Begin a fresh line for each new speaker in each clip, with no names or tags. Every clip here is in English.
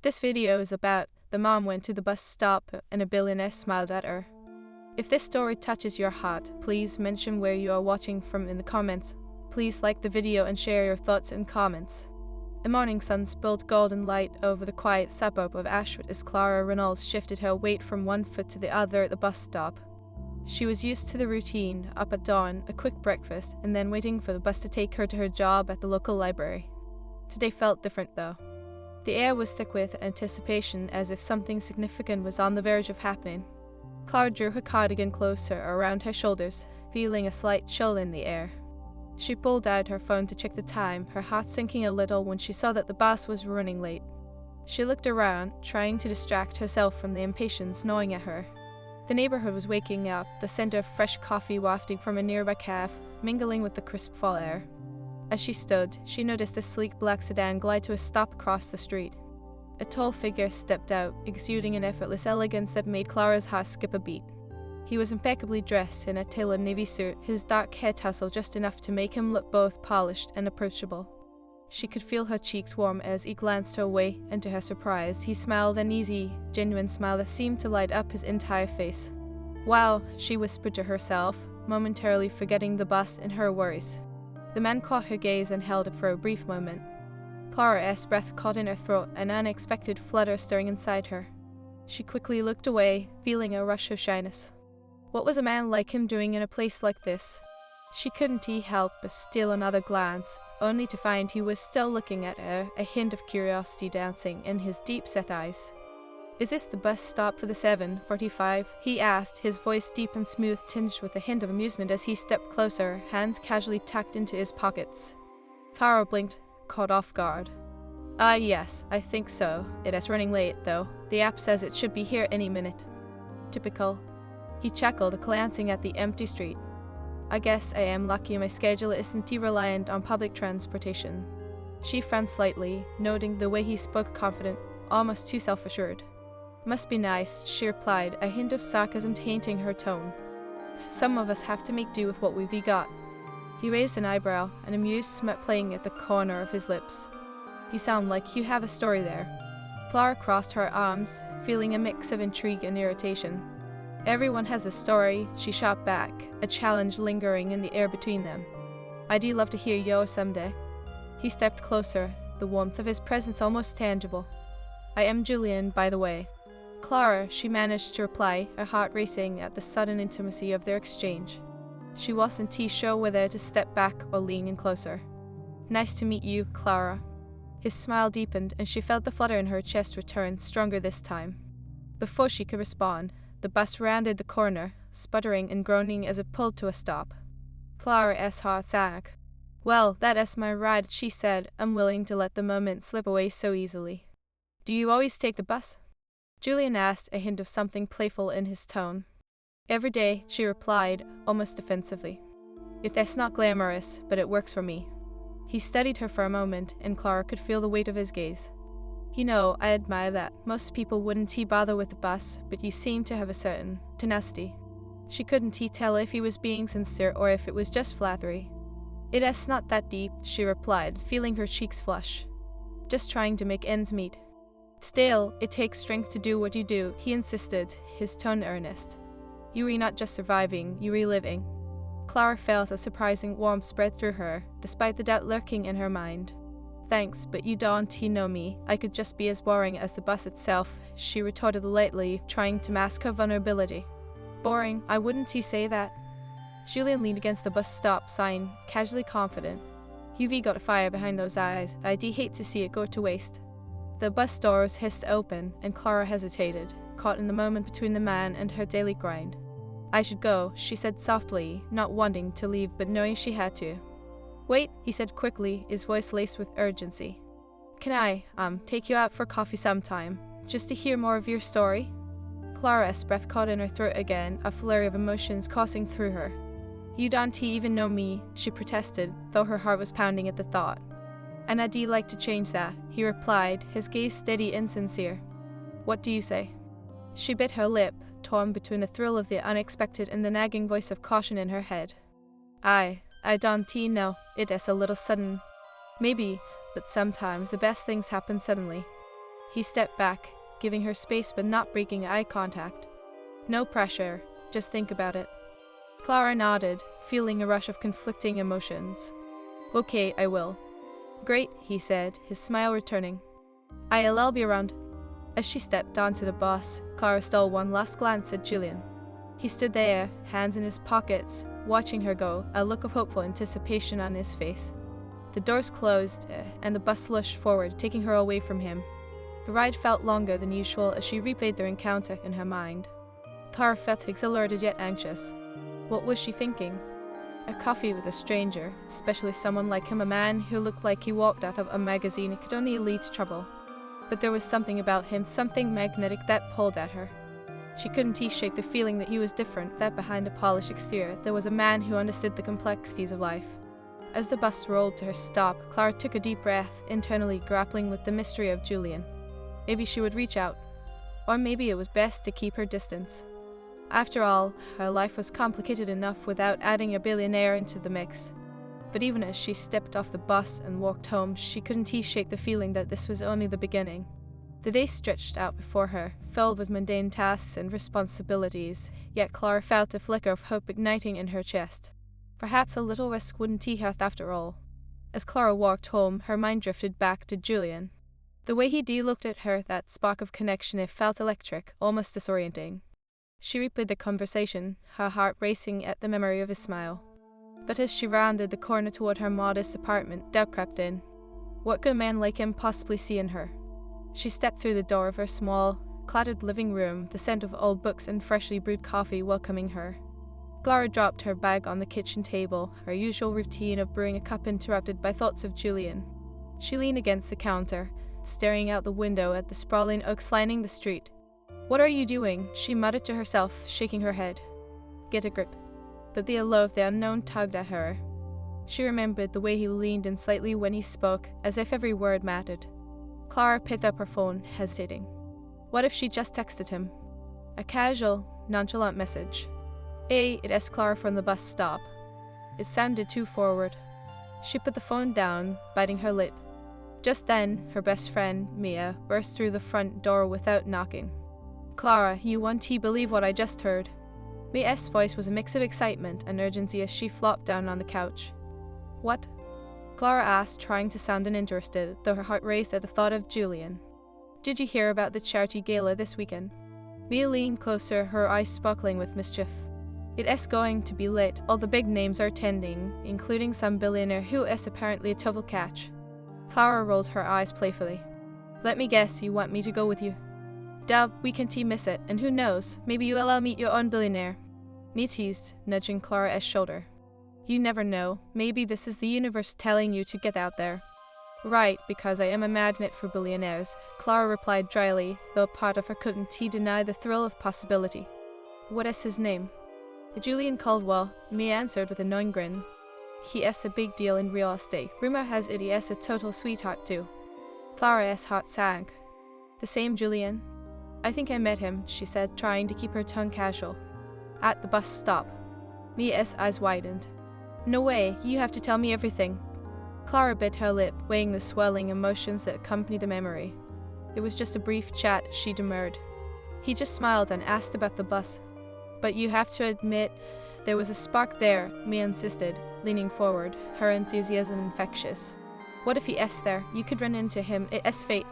This video is about the mom went to the bus stop and a billionaire smiled at her. If this story touches your heart, please mention where you are watching from in the comments. Please like the video and share your thoughts in comments. The morning sun spilled golden light over the quiet suburb of Ashford as Clara Reynolds shifted her weight from one foot to the other at the bus stop. She was used to the routine, up at dawn, a quick breakfast, and then waiting for the bus to take her to her job at the local library. Today felt different though. The air was thick with anticipation, as if something significant was on the verge of happening. Clara drew her cardigan closer around her shoulders, feeling a slight chill in the air. She pulled out her phone to check the time, her heart sinking a little when she saw that the bus was running late. She looked around, trying to distract herself from the impatience gnawing at her. The neighborhood was waking up, the scent of fresh coffee wafting from a nearby cafe, mingling with the crisp fall air. As she stood, she noticed a sleek black sedan glide to a stop across the street. A tall figure stepped out, exuding an effortless elegance that made Clara's heart skip a beat. He was impeccably dressed in a tailored navy suit, his dark hair tousled just enough to make him look both polished and approachable. She could feel her cheeks warm as he glanced her way, and to her surprise, he smiled an easy, genuine smile that seemed to light up his entire face. "Wow," she whispered to herself, momentarily forgetting the bus and her worries. The man caught her gaze and held it for a brief moment. Clara's breath caught in her throat, an unexpected flutter stirring inside her. She quickly looked away, feeling a rush of shyness. What was a man like him doing in a place like this? She couldn't help but steal another glance, only to find he was still looking at her, a hint of curiosity dancing in his deep-set eyes. "Is this the bus stop for the 7:45? He asked, his voice deep and smooth, tinged with a hint of amusement as he stepped closer, hands casually tucked into his pockets. Clara blinked, caught off guard. Yes, I think so. It is running late, though. The app says it should be here any minute." "Typical." He chuckled, glancing at the empty street. "I guess I am lucky my schedule isn't too reliant on public transportation." She frowned slightly, noting the way he spoke, confident, almost too self-assured. "Must be nice," she replied, a hint of sarcasm tainting her tone. "Some of us have to make do with what we've got." He raised an eyebrow, an amused smirk playing at the corner of his lips. "You sound like you have a story there." Clara crossed her arms, feeling a mix of intrigue and irritation. "Everyone has a story," she shot back, a challenge lingering in the air between them. "I'd love to hear yours someday." He stepped closer, the warmth of his presence almost tangible. "I am Julian, by the way." "Clara," she managed to reply, her heart racing at the sudden intimacy of their exchange. She wasn't too sure whether to step back or lean in closer. "Nice to meet you, Clara." His smile deepened, and she felt the flutter in her chest return, stronger this time. Before she could respond, the bus rounded the corner, sputtering and groaning as it pulled to a stop. Clara's heart sank. "Well, that is my ride," she said, unwilling to let the moment slip away so easily. "Do you always take the bus?" Julian asked, a hint of something playful in his tone. "Every day," she replied, almost defensively. "It's not glamorous, but it works for me." He studied her for a moment, and Clara could feel the weight of his gaze. "You know, I admire that. Most people wouldn't bother with the bus, but you seem to have a certain tenacity." She couldn't tell if he was being sincere or if it was just flattery. "It is not that deep," she replied, feeling her cheeks flush. "Just trying to make ends meet." "Still, it takes strength to do what you do," he insisted, his tone earnest. "You are not just surviving, you are living." Clara felt a surprising warmth spread through her, despite the doubt lurking in her mind. "Thanks, but you don't know me. I could just be as boring as the bus itself," she retorted lightly, trying to mask her vulnerability. "Boring? I wouldn't say that." Julian leaned against the bus stop sign, casually confident. "You've got a fire behind those eyes. I'd hate to see it go to waste." The bus doors hissed open, and Clara hesitated, caught in the moment between the man and her daily grind. "I should go," she said softly, not wanting to leave but knowing she had to. "Wait," he said quickly, his voice laced with urgency. "Can I, take you out for coffee sometime, just to hear more of your story?" Clara's breath caught in her throat again, a flurry of emotions coursing through her. "You don't even know me," she protested, though her heart was pounding at the thought. "And I'd like to change that," he replied, his gaze steady and sincere. "What do you say?" She bit her lip, torn between a thrill of the unexpected and the nagging voice of caution in her head. I don't know, it is a little sudden." "Maybe, but sometimes the best things happen suddenly." He stepped back, giving her space but not breaking eye contact. No pressure, just think about it. Clara nodded, feeling a rush of conflicting emotions. Okay, I will. Great, he said, his smile returning. I'll be around. As she stepped onto the bus, Clara stole one last glance at Julian. He stood there, hands in his pockets, watching her go, a look of hopeful anticipation on his face. The doors closed, and the bus slushed forward, taking her away from him. The ride felt longer than usual as she replayed their encounter in her mind. Clara felt exhilarated yet anxious. What was she thinking? A coffee with a stranger, especially someone like him, a man who looked like he walked out of a magazine, could only lead to trouble. But there was something about him, something magnetic that pulled at her. She couldn't shake the feeling that he was different, that behind the polished exterior there was a man who understood the complexities of life. As the bus rolled to her stop, Clara took a deep breath, internally grappling with the mystery of Julian. Maybe she would reach out, or maybe it was best to keep her distance. After all, her life was complicated enough without adding a billionaire into the mix. But even as she stepped off the bus and walked home, she couldn't shake the feeling that this was only the beginning. The day stretched out before her, filled with mundane tasks and responsibilities, yet Clara felt a flicker of hope igniting in her chest. Perhaps a little risk wouldn't hurt after all. As Clara walked home, her mind drifted back to Julian. The way he looked at her, that spark of connection, it felt electric, almost disorienting. She replayed the conversation, her heart racing at the memory of his smile. But as she rounded the corner toward her modest apartment, doubt crept in. What could a man like him possibly see in her? She stepped through the door of her small, cluttered living room, the scent of old books and freshly brewed coffee welcoming her. Clara dropped her bag on the kitchen table, her usual routine of brewing a cup interrupted by thoughts of Julian. She leaned against the counter, staring out the window at the sprawling oaks lining the street. "What are you doing?" she muttered to herself, shaking her head. "Get a grip." But the allure of the unknown tugged at her. She remembered the way he leaned in slightly when he spoke, as if every word mattered. Clara picked up her phone, hesitating. What if she just texted him? A casual, nonchalant message. It asked Clara from the bus stop. It sounded too forward. She put the phone down, biting her lip. Just then, her best friend, Mia, burst through the front door without knocking. "Clara, you won't believe what I just heard." Mia's voice was a mix of excitement and urgency as she flopped down on the couch. "What?" Clara asked, trying to sound uninterested, though her heart raced at the thought of Julian. "Did you hear about the charity gala this weekend?" Mia leaned closer, her eyes sparkling with mischief. "It's going to be lit. All the big names are attending, including some billionaire who is apparently a total catch." Clara rolled her eyes playfully. "Let me guess, you want me to go with you?" "Duh, we can't miss it, and who knows, maybe you'll meet your own billionaire." Mia teased, nudging Clara's shoulder. "You never know, maybe this is the universe telling you to get out there." "Right, because I am a magnet for billionaires," Clara replied dryly, though a part of her couldn't deny the thrill of possibility. "What is his name?" "Julian Caldwell," Mia answered with a knowing grin. "He is a big deal in real estate. Rumor has it he is a total sweetheart too." Clara's heart sank. "The same Julian?" "I think I met him," she said, trying to keep her tone casual. "At the bus stop." Mia's eyes widened. "No way, you have to tell me everything." Clara bit her lip, weighing the swelling emotions that accompanied the memory. "It was just a brief chat," she demurred. He just smiled and asked about the bus. "But you have to admit, there was a spark there," Mia insisted, leaning forward, her enthusiasm infectious. "What if he is there? You could run into him. It is fate."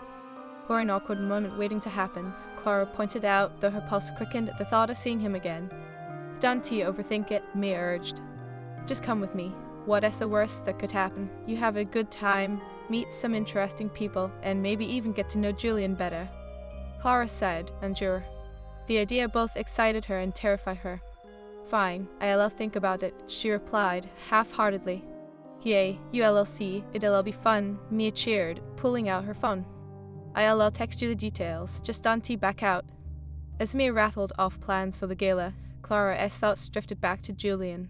"Or an awkward moment waiting to happen," Clara pointed out, though her pulse quickened at the thought of seeing him again. "Don't overthink it," Mia urged. "Just come with me. What is the worst that could happen? You have a good time, meet some interesting people, and maybe even get to know Julian better." Clara sighed, unsure. The idea both excited her and terrified her. "Fine, I'll think about it," she replied, half-heartedly. "Yay, you'll see, it'll be fun," Mia cheered, pulling out her phone. "I'll text you the details, just don't back out." As Mia rattled off plans for the gala, Clara's thoughts drifted back to Julian.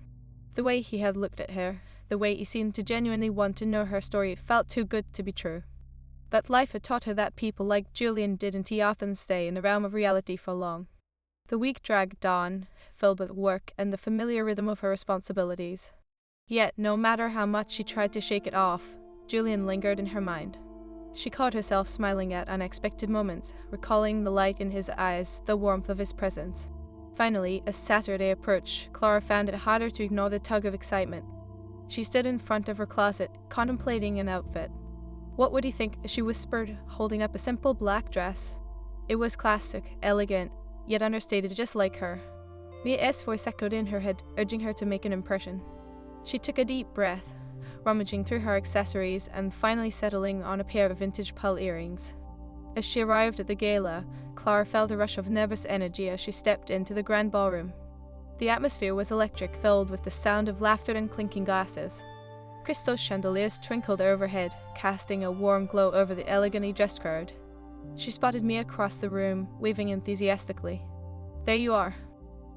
The way he had looked at her, the way he seemed to genuinely want to know her story, felt too good to be true. That life had taught her that people like Julian didn't often stay in the realm of reality for long. The week dragged on, filled with work and the familiar rhythm of her responsibilities. Yet, no matter how much she tried to shake it off, Julian lingered in her mind. She caught herself smiling at unexpected moments, recalling the light in his eyes, the warmth of his presence. Finally, as Saturday approached, Clara found it harder to ignore the tug of excitement. She stood in front of her closet, contemplating an outfit. "What would he think?" she whispered, holding up a simple black dress. It was classic, elegant, yet understated just like her. Mia's voice echoed in her head, urging her to make an impression. She took a deep breath, rummaging through her accessories and finally settling on a pair of vintage pearl earrings. As she arrived at the gala, Clara felt a rush of nervous energy as she stepped into the grand ballroom. The atmosphere was electric, filled with the sound of laughter and clinking glasses. Crystal chandeliers twinkled overhead, casting a warm glow over the elegantly dressed crowd. She spotted Mia across the room, waving enthusiastically. "There you are."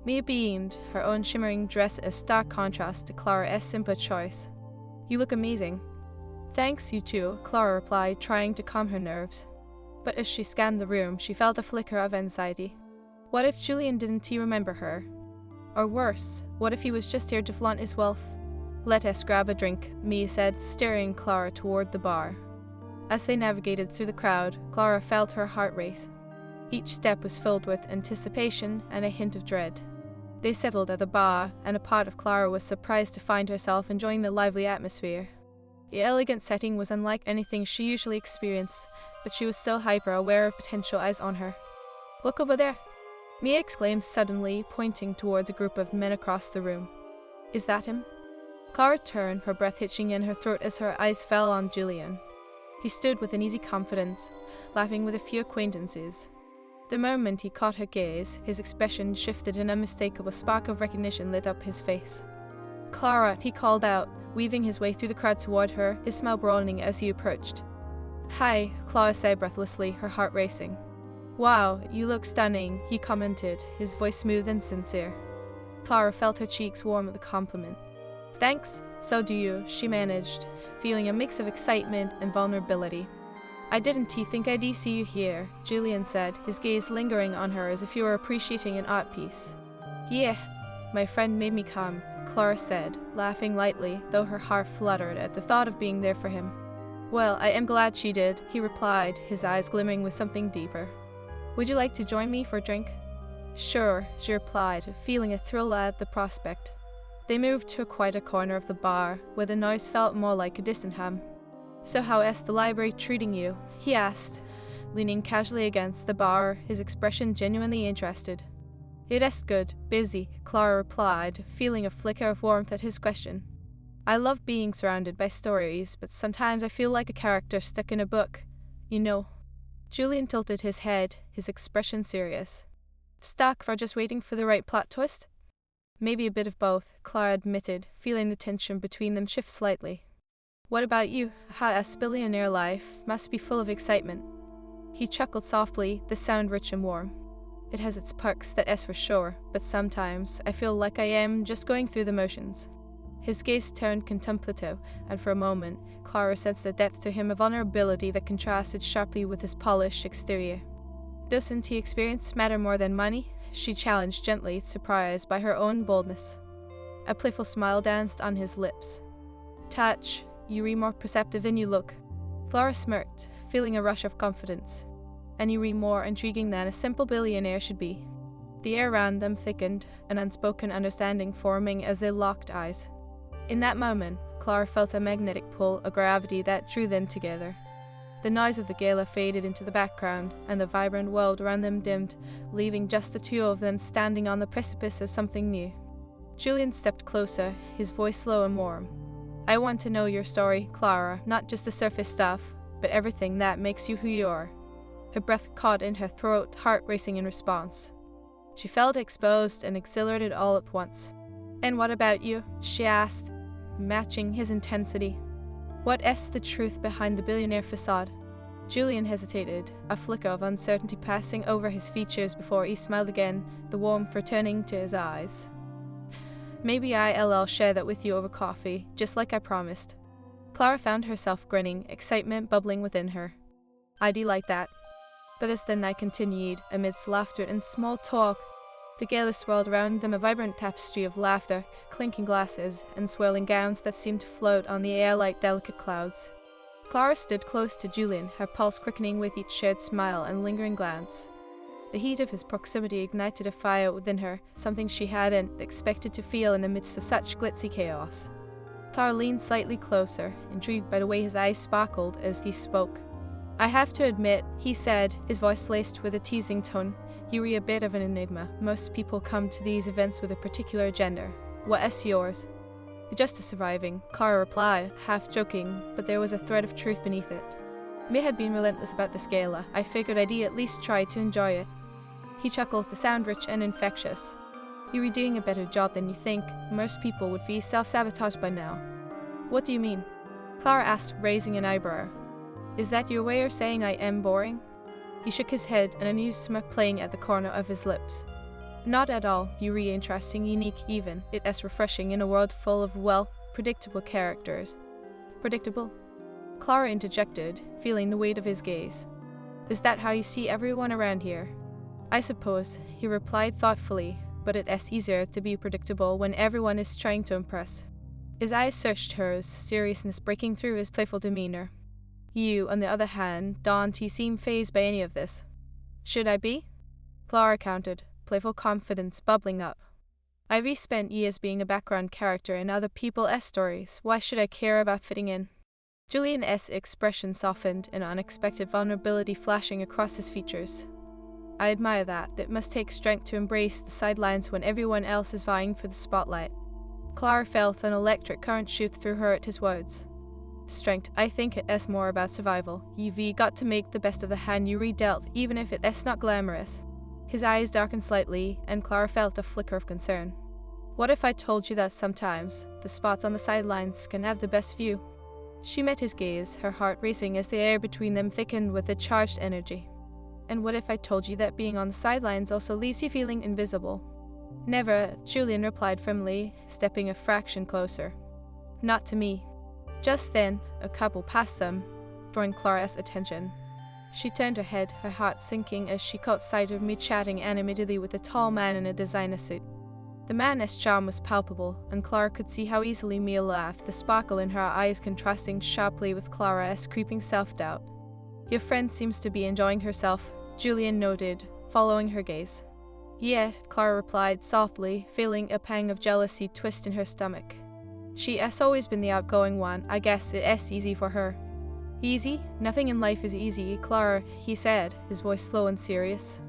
Mia beamed, her own shimmering dress a stark contrast to Clara's simple choice. "You look amazing." "Thanks, you too," Clara replied, trying to calm her nerves. But as she scanned the room, she felt a flicker of anxiety. What if Julian didn't remember her? Or worse, what if he was just here to flaunt his wealth? "Let us grab a drink," Mia said, steering Clara toward the bar. As they navigated through the crowd, Clara felt her heart race. Each step was filled with anticipation and a hint of dread. They settled at the bar, and a part of Clara was surprised to find herself enjoying the lively atmosphere. The elegant setting was unlike anything she usually experienced, but she was still hyper-aware of potential eyes on her. "Look over there!" Mia exclaimed suddenly, pointing towards a group of men across the room. "Is that him?" Clara turned, her breath hitching in her throat as her eyes fell on Julian. He stood with an easy confidence, laughing with a few acquaintances. The moment he caught her gaze, his expression shifted and an unmistakable spark of recognition lit up his face. "Clara," he called out, weaving his way through the crowd toward her, his smile broadening as he approached. "Hi," Clara said breathlessly, her heart racing. "Wow, you look stunning," he commented, his voice smooth and sincere. Clara felt her cheeks warm at the compliment. "Thanks, so do you," she managed, feeling a mix of excitement and vulnerability. "I didn't think I'd see you here," Julian said, his gaze lingering on her as if he were appreciating an art piece. "Yeah, my friend made me come," Clara said, laughing lightly, though her heart fluttered at the thought of being there for him. "Well, I am glad she did," he replied, his eyes glimmering with something deeper. "Would you like to join me for a drink?" "Sure," she replied, feeling a thrill at the prospect. They moved to a quieter corner of the bar, where the noise felt more like a distant hum. "So how is the library treating you?" he asked, leaning casually against the bar, his expression genuinely interested. "It is good, busy," Clara replied, feeling a flicker of warmth at his question. "I love being surrounded by stories, but sometimes I feel like a character stuck in a book, you know." Julian tilted his head, his expression serious. "Stuck or just waiting for the right plot twist?" "Maybe a bit of both," Clara admitted, feeling the tension between them shift slightly. "What about you? How is billionaire life? Must be full of excitement." He chuckled softly, the sound rich and warm. "It has its perks, that is for sure, but sometimes I feel like I am just going through the motions." His gaze turned contemplative, and for a moment, Clara sensed a depth to him, a vulnerability that contrasted sharply with his polished exterior. "Doesn't the experience matter more than money?" she challenged gently, surprised by her own boldness. A playful smile danced on his lips. "Touch, you read more perceptive than you look." Clara smirked, feeling a rush of confidence. "And you read more intriguing than a simple billionaire should be." The air around them thickened, an unspoken understanding forming as they locked eyes. In that moment, Clara felt a magnetic pull, a gravity that drew them together. The noise of the gala faded into the background, and the vibrant world around them dimmed, leaving just the two of them standing on the precipice of something new. Julian stepped closer, his voice low and warm. "I want to know your story, Clara, not just the surface stuff, but everything that makes you who you are." Her breath caught in her throat, heart racing in response. She felt exposed and exhilarated all at once. "And what about you?" she asked, matching his intensity. "What is the truth behind the billionaire facade?" Julian hesitated, a flicker of uncertainty passing over his features before he smiled again, the warmth returning to his eyes. "Maybe I'll share that with you over coffee, just like I promised." Clara found herself grinning, excitement bubbling within her. "I'd like that." But as the night continued, amidst laughter and small talk, the gala swirled around them, a vibrant tapestry of laughter, clinking glasses, and swirling gowns that seemed to float on the air like delicate clouds. Clara stood close to Julian, her pulse quickening with each shared smile and lingering glance. The heat of his proximity ignited a fire within her, something she hadn't expected to feel in the midst of such glitzy chaos. Clara leaned slightly closer, intrigued by the way his eyes sparkled as he spoke. "I have to admit," he said, his voice laced with a teasing tone, "you're a bit of an enigma. Most people come to these events with a particular agenda. What is yours?" "Just a surviving," Clara replied, half joking, but there was a thread of truth beneath it. May had been relentless about this gala. I figured I'd at least try to enjoy it. He chuckled, the sound rich and infectious. "You're doing a better job than you think. Most people would be self-sabotaged by now." "What do you mean?" Clara asked, raising an eyebrow. "Is that your way of saying I am boring?" He shook his head, an amused smirk playing at the corner of his lips. "Not at all. You're really interesting, unique even. It's refreshing in a world full of, well, predictable characters." "Predictable?" Clara interjected, feeling the weight of his gaze. "Is that how you see everyone around here?" "I suppose," he replied thoughtfully, "but it's easier to be predictable when everyone is trying to impress." His eyes searched hers, seriousness breaking through his playful demeanor. "You, on the other hand, don't seem fazed by any of this." "Should I be?" Clara countered, playful confidence bubbling up. "I've spent years being a background character in other people's stories. Why should I care about fitting in?" Julian's expression softened, an unexpected vulnerability flashing across his features. "I admire that. It must take strength to embrace the sidelines when everyone else is vying for the spotlight." Clara felt an electric current shoot through her at his words. "Strength. I think it's more about survival. You've got to make the best of the hand you redealt, even if it's not glamorous." His eyes darkened slightly, and Clara felt a flicker of concern. "What if I told you that sometimes the spots on the sidelines can have the best view?" She met his gaze, her heart racing as the air between them thickened with a charged energy. "And what if I told you that being on the sidelines also leaves you feeling invisible?" "Never," Julian replied firmly, stepping a fraction closer. "Not to me." Just then, a couple passed them, drawing Clara's attention. She turned her head, her heart sinking as she caught sight of me chatting animatedly with a tall man in a designer suit. The man's charm was palpable, and Clara could see how easily Mia laughed, the sparkle in her eyes contrasting sharply with Clara's creeping self-doubt. "Your friend seems to be enjoying herself," Julian noted, following her gaze. "Yeah," Clara replied softly, feeling a pang of jealousy twist in her stomach. "She has always been the outgoing one. I guess it's easy for her." "Easy? Nothing in life is easy, Clara," he said, his voice slow and serious.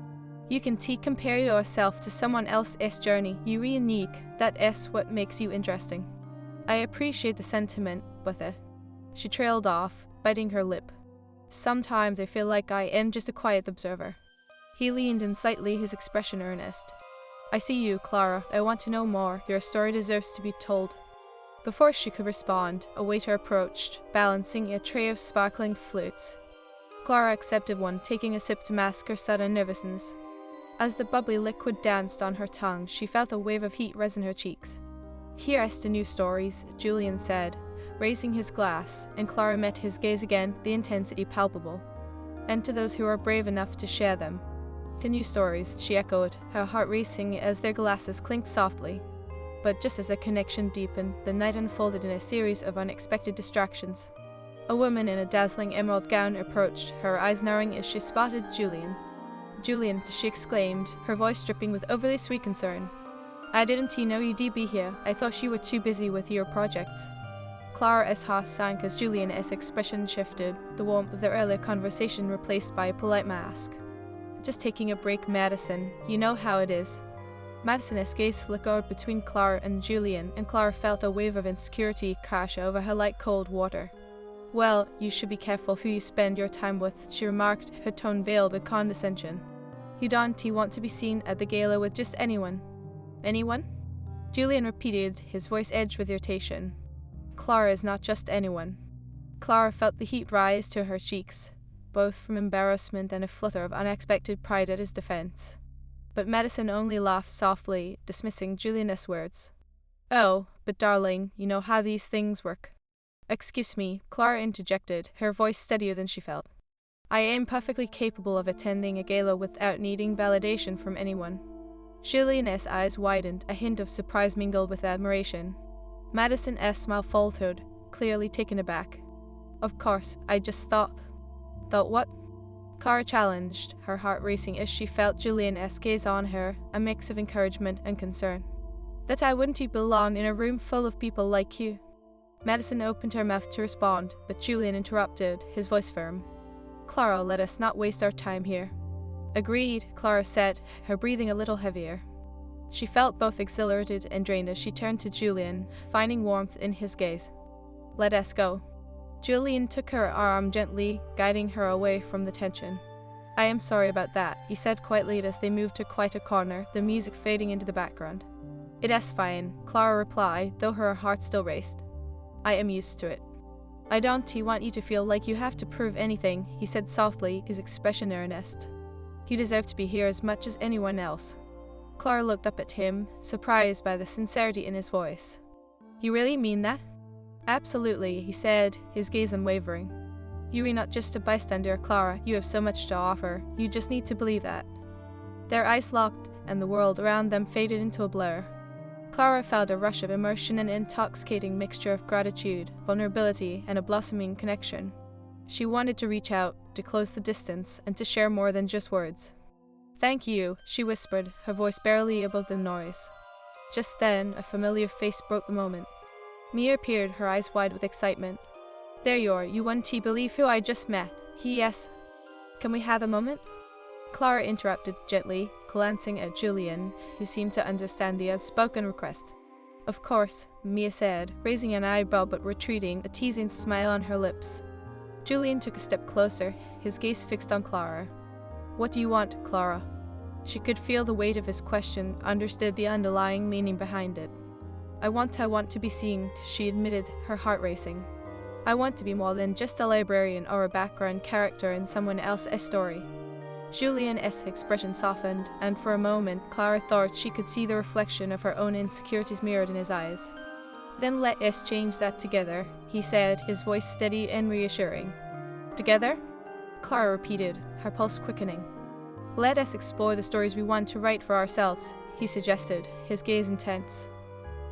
"You can compare yourself to someone else's journey. You're unique. That is what makes you interesting." "I appreciate the sentiment, but She trailed off, biting her lip. "Sometimes I feel like I am just a quiet observer." He leaned in slightly, his expression earnest. "I see you, Clara. I want to know more. Your story deserves to be told." Before she could respond, a waiter approached, balancing a tray of sparkling flutes. Clara accepted one, taking a sip to mask her sudden nervousness. As the bubbly liquid danced on her tongue, she felt a wave of heat rise in her cheeks. "Here's to new stories," Julian said, raising his glass, and Clara met his gaze again, the intensity palpable. "And to those who are brave enough to share them." "To new stories," she echoed, her heart racing as their glasses clinked softly. But just as their connection deepened, the night unfolded in a series of unexpected distractions. A woman in a dazzling emerald gown approached, her eyes narrowing as she spotted Julian. "Julian," she exclaimed, her voice dripping with overly sweet concern. "I didn't know you'd be here. I thought you were too busy with your projects." Clara's heart sank as Julian's expression shifted, the warmth of their earlier conversation replaced by a polite mask. "Just taking a break, Madison. You know how it is." Madison's gaze flickered between Clara and Julian, and Clara felt a wave of insecurity crash over her like cold water. "Well, you should be careful who you spend your time with," she remarked, her tone veiled with condescension. "You don't want to be seen at the gala with just anyone." "Anyone?" Julian repeated, his voice edged with irritation. "Clara is not just anyone." Clara felt the heat rise to her cheeks, both from embarrassment and a flutter of unexpected pride at his defense. But Madison only laughed softly, dismissing Julian's words. "Oh, but darling, you know how these things work." "Excuse me," Clara interjected, her voice steadier than she felt. "I am perfectly capable of attending a gala without needing validation from anyone." Julian's eyes widened, a hint of surprise mingled with admiration. Madison's smile faltered, clearly taken aback. Of course, I just thought. Thought what? Clara challenged, her heart racing as she felt Julian's gaze on her, a mix of encouragement and concern. That I wouldn't belong in a room full of people like you. Madison opened her mouth to respond, but Julian interrupted, his voice firm. Clara, let us not waste our time here. Agreed, Clara said, her breathing a little heavier. She felt both exhilarated and drained as she turned to Julian, finding warmth in his gaze. Let us go. Julian took her arm gently, guiding her away from the tension. I am sorry about that, he said quietly as they moved to quite a corner, the music fading into the background. It is fine, Clara replied, though her heart still raced. I am used to it. I don't want you to feel like you have to prove anything, he said softly, his expression earnest. You deserve to be here as much as anyone else. Clara looked up at him, surprised by the sincerity in his voice. You really mean that? Absolutely, he said, his gaze unwavering. You are not just a bystander, Clara, you have so much to offer, you just need to believe that. Their eyes locked, and the world around them faded into a blur. Clara felt a rush of emotion, an intoxicating mixture of gratitude, vulnerability, and a blossoming connection. She wanted to reach out, to close the distance, and to share more than just words. Thank you, she whispered, her voice barely above the noise. Just then, a familiar face broke the moment. Mia appeared, her eyes wide with excitement. There you are, you wouldn't believe who I just met. Yes. Can we have a moment? Clara interrupted gently, glancing at Julian, who seemed to understand the unspoken request. Of course, Mia said, raising an eyebrow but retreating, a teasing smile on her lips. Julian took a step closer, his gaze fixed on Clara. What do you want, Clara? She could feel the weight of his question, understood the underlying meaning behind it. I want to be seen, she admitted, her heart racing. I want to be more than just a librarian or a background character in someone else's story. Julian's expression softened, and for a moment Clara thought she could see the reflection of her own insecurities mirrored in his eyes. Then let us change that together, he said, his voice steady and reassuring. Together? Clara repeated, her pulse quickening. Let us explore the stories we want to write for ourselves, he suggested, his gaze intense.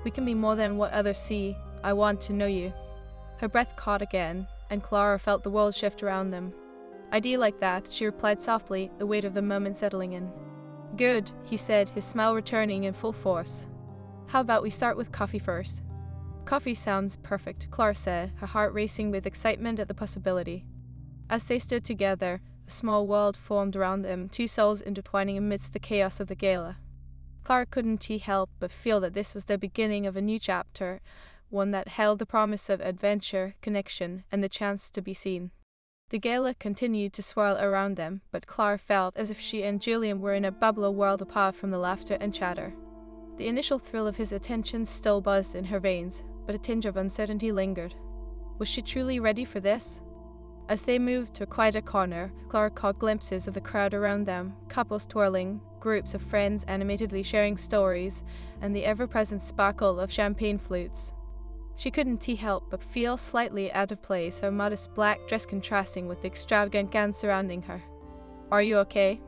We can be more than what others see. I want to know you. Her breath caught again, and Clara felt the world shift around them. I do like that, she replied softly, the weight of the moment settling in. Good, he said, his smile returning in full force. How about we start with coffee first? Coffee sounds perfect, Clara said, her heart racing with excitement at the possibility. As they stood together, a small world formed around them, two souls intertwining amidst the chaos of the gala. Clara couldn't help but feel that this was the beginning of a new chapter, one that held the promise of adventure, connection, and the chance to be seen. The gala continued to swirl around them, but Clara felt as if she and Julian were in a bubble, a world apart from the laughter and chatter. The initial thrill of his attention still buzzed in her veins, but a tinge of uncertainty lingered. Was she truly ready for this? As they moved to a quieter corner, Clara caught glimpses of the crowd around them, couples twirling, groups of friends animatedly sharing stories, and the ever-present sparkle of champagne flutes. She couldn't help but feel slightly out of place, her modest black dress contrasting with the extravagant gown surrounding her. Are you okay?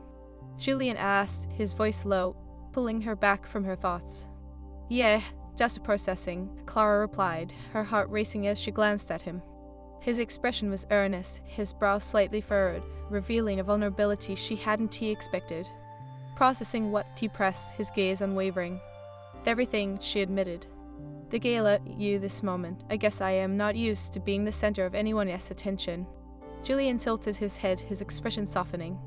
Julian asked, his voice low, pulling her back from her thoughts. Yeah, just processing, Clara replied, her heart racing as she glanced at him. His expression was earnest, his brow slightly furrowed, revealing a vulnerability she hadn't expected. Processing what he pressed, his gaze unwavering. Everything, she admitted. The gala, you this moment. I guess I am not used to being the center of anyone else's attention. Julian tilted his head, his expression softening.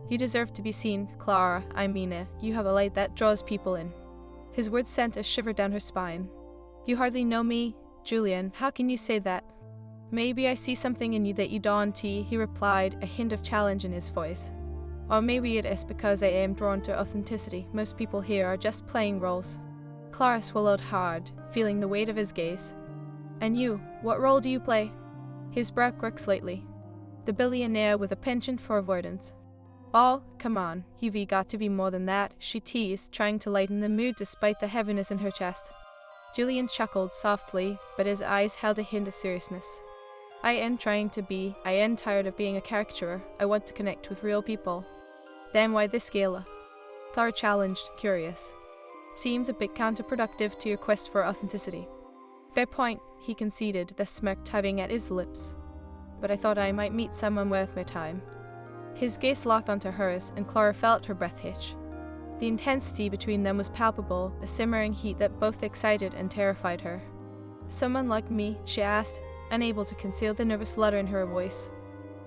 You deserve to be seen, Clara, I mean it. You have a light that draws people in. His words sent a shiver down her spine. You hardly know me, Julian. How can you say that? Maybe I see something in you that you don't, he replied, a hint of challenge in his voice. Or maybe it is because I am drawn to authenticity. Most people here are just playing roles. Clara swallowed hard, feeling the weight of his gaze. And you, what role do you play? His brow quirked slightly. The billionaire with a penchant for avoidance. Oh, come on, you've got to be more than that, she teased, trying to lighten the mood despite the heaviness in her chest. Julian chuckled softly, but his eyes held a hint of seriousness. I am trying to be. I am tired of being a caricature. I want to connect with real people. Then why this gala? Clara challenged, curious. Seems a bit counterproductive to your quest for authenticity. Fair point, he conceded, the smirk tugging at his lips. but I thought I might meet someone worth my time. His gaze locked onto hers, and Clara felt her breath hitch. The intensity between them was palpable, a simmering heat that both excited and terrified her. "Someone like me?" she asked, unable to conceal the nervous flutter in her voice.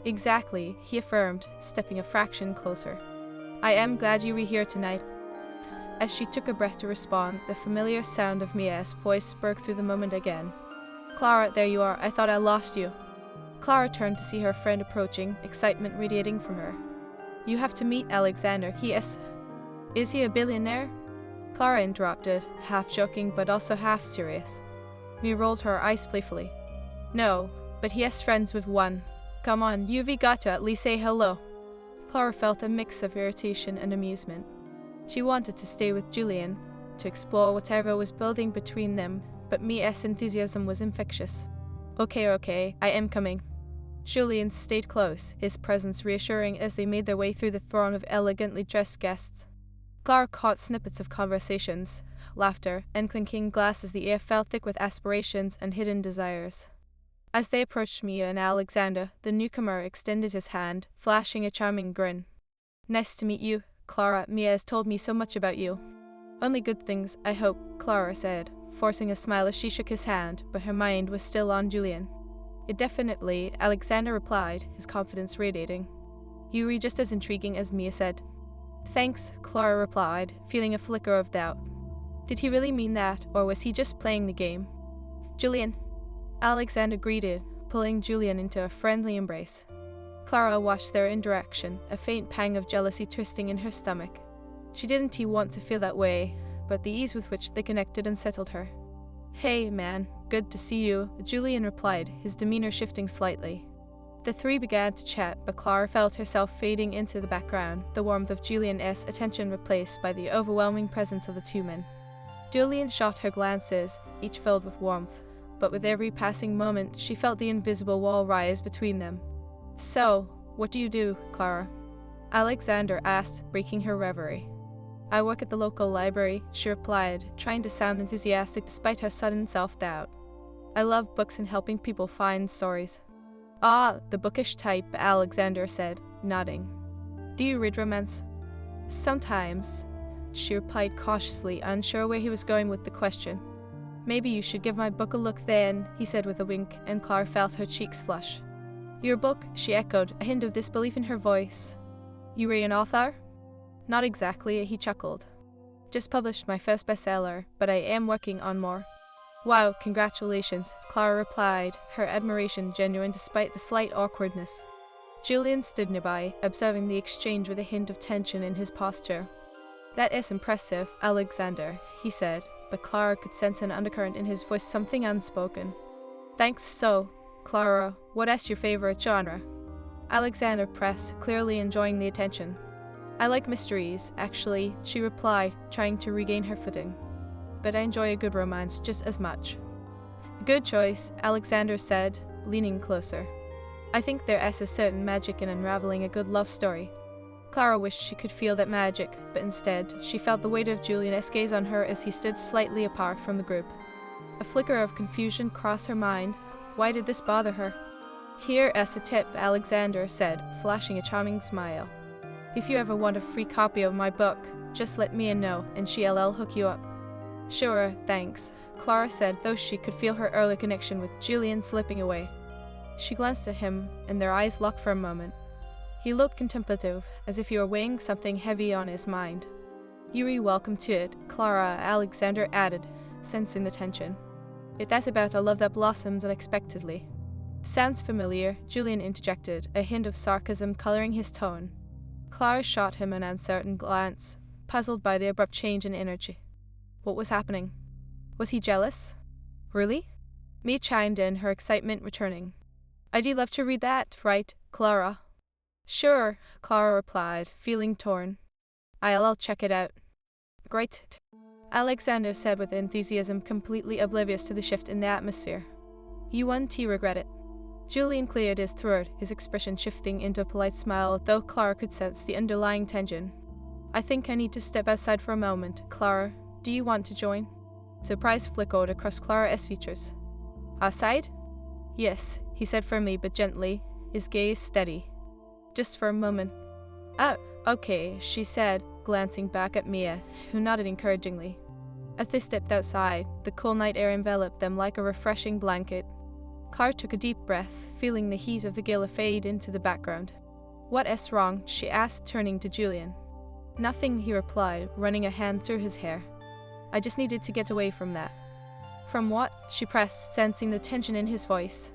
"Exactly," he affirmed, stepping a fraction closer. "I am glad you were here tonight." As she took a breath to respond, the familiar sound of Mia's voice broke through the moment again. "Clara, there you are. I thought I lost you." Clara turned to see her friend approaching, excitement radiating from her. "You have to meet Alexander. Is he a billionaire?" Clara interrupted, half joking but also half serious. Mia rolled her eyes playfully. "No, but he has friends with one. Come on, you've got to at least say hello." Clara felt a mix of irritation and amusement. She wanted to stay with Julian, to explore whatever was building between them, but Mia's enthusiasm was infectious. Okay, I am coming." Julian stayed close, his presence reassuring as they made their way through the throng of elegantly dressed guests. Clara caught snippets of conversations, laughter, and clinking glasses. The air felt thick with aspirations and hidden desires. As they approached Mia and Alexander, the newcomer extended his hand, flashing a charming grin. "Nice to meet you, Clara. Mia has told me so much about you." "Only good things, I hope," Clara said, forcing a smile as she shook his hand, but her mind was still on Julian. "Definitely," Alexander replied, his confidence radiating. "You were just as intriguing as Mia said." "Thanks," Clara replied, feeling a flicker of doubt. Did he really mean that, or was he just playing the game? "Julian," Alexander greeted, pulling Julian into a friendly embrace. Clara watched their interaction, a faint pang of jealousy twisting in her stomach. She didn't want to feel that way, but the ease with which they connected unsettled her. "Hey, man, good to see you," Julian replied, his demeanor shifting slightly. The three began to chat, but Clara felt herself fading into the background, the warmth of Julian's attention replaced by the overwhelming presence of the two men. Julian shot her glances, each filled with warmth, but with every passing moment she felt the invisible wall rise between them. "So, what do you do, Clara?" Alexander asked, breaking her reverie. "I work at the local library," she replied, trying to sound enthusiastic despite her sudden self-doubt. "I love books and helping people find stories." "Ah, the bookish type," Alexander said, nodding. "Do you read romance?" "Sometimes," she replied cautiously, unsure where he was going with the question. "Maybe you should give my book a look then," he said with a wink, and Clara felt her cheeks flush. "Your book?" she echoed, a hint of disbelief in her voice. "You were an author?" "Not exactly," he chuckled. "Just published my first bestseller, but I am working on more." "Wow, congratulations," Clara replied, her admiration genuine despite the slight awkwardness. Julian stood nearby, observing the exchange with a hint of tension in his posture. "That is impressive, Alexander," he said, but Clara could sense an undercurrent in his voice, something unspoken. "Thanks. So, Clara, what is your favorite genre?" Alexander pressed, clearly enjoying the attention. "I like mysteries, actually," she replied, trying to regain her footing. "But I enjoy a good romance just as much." "Good choice," Alexander said, leaning closer. "I think there is a certain magic in unraveling a good love story." Clara wished she could feel that magic, but instead, she felt the weight of Julian's gaze on her as he stood slightly apart from the group. A flicker of confusion crossed her mind. Why did this bother her? "Here is a tip," Alexander said, flashing a charming smile. "If you ever want a free copy of my book, just let me know, and she'll hook you up." "Sure, thanks," Clara said, though she could feel her early connection with Julian slipping away. She glanced at him, and their eyes locked for a moment. He looked contemplative, as if he were weighing something heavy on his mind. "You're welcome to it," Clara, Alexander added, sensing the tension. "That's about a love that blossoms unexpectedly." "Sounds familiar," Julian interjected, a hint of sarcasm coloring his tone. Clara shot him an uncertain glance, puzzled by the abrupt change in energy. What was happening? Was he jealous? "Really?" Mia chimed in, her excitement returning. "I'd love to read that, right, Clara?" "Sure," Clara replied, feeling torn. "I'll check it out." "Great," Alexander said with enthusiasm, completely oblivious to the shift in the atmosphere. "You won't regret it." Julian cleared his throat, his expression shifting into a polite smile, though Clara could sense the underlying tension. "I think I need to step outside for a moment, Clara. Do you want to join?" Surprise flickered across Clara's features. "Outside?" "Yes," he said firmly but gently, his gaze steady. Just for a moment. "Oh, okay," she said, glancing back at Mia, who nodded encouragingly. As they stepped outside, the cool night air enveloped them like a refreshing blanket. Clara took a deep breath, feeling the heat of the gala fade into the background. "What's wrong?" she asked, turning to Julian. "Nothing," he replied, running a hand through his hair. "I just needed to get away from that." "From what?" she pressed, sensing the tension in his voice.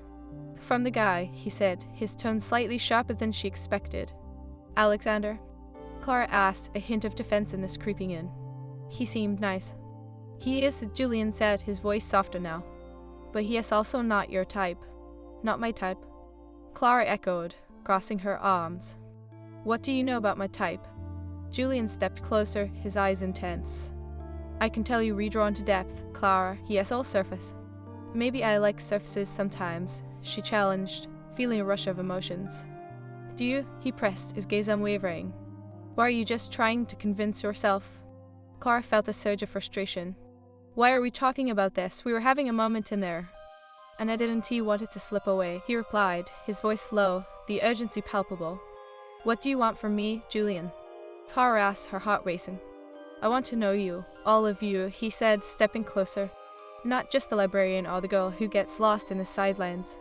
"From the guy," he said, his tone slightly sharper than she expected. "Alexander?" Clara asked, a hint of defensiveness creeping in. "He seemed nice." "He is," Julian said, his voice softer now. "But he is also not your type." "Not my type?" Clara echoed, crossing her arms. "What do you know about my type?" Julian stepped closer, his eyes intense. "I can tell you redrawn to depth, Clara. He is all surface." "Maybe I like surfaces sometimes," she challenged, feeling a rush of emotions. "Do you?" He pressed, his gaze unwavering. "Or are you just trying to convince yourself?" Clara felt a surge of frustration. "Why are we talking about this? We were having a moment in there." "And I didn't see you wanted to slip away," he replied, his voice low, the urgency palpable. "What do you want from me, Julian?" Clara asked, her heart racing. "I want to know you, all of you," he said, stepping closer. "Not just the librarian or the girl who gets lost in the sidelines.